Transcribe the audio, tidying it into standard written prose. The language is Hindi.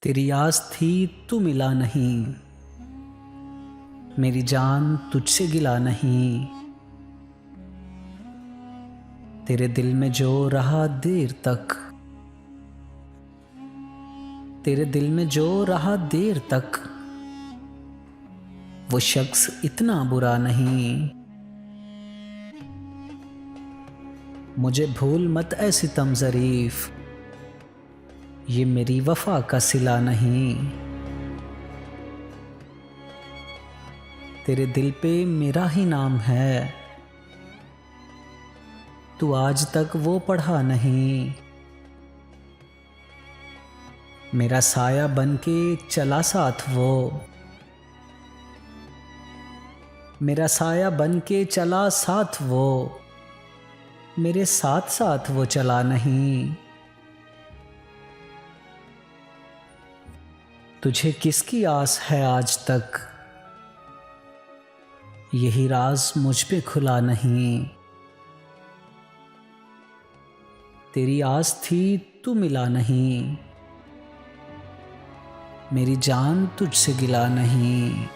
तेरी आस थी तू मिला नहीं, मेरी जान तुझसे गिला नहीं। तेरे दिल में जो रहा देर तक, तेरे दिल में जो रहा देर तक, वो शख्स इतना बुरा नहीं। मुझे भूल मत ऐ सितम ज़रीफ, ये मेरी वफा का सिला नहीं। तेरे दिल पे मेरा ही नाम है, तू आज तक वो पढ़ा नहीं। मेरा साया बन के चला साथ वो, मेरा साया बन के चला साथ वो, मेरे साथ साथ वो चला नहीं। तुझे किसकी आस है आज तक, यही राज मुझ पे खुला नहीं। तेरी आस थी तू मिला नहीं, मेरी जान तुझसे गिला नहीं।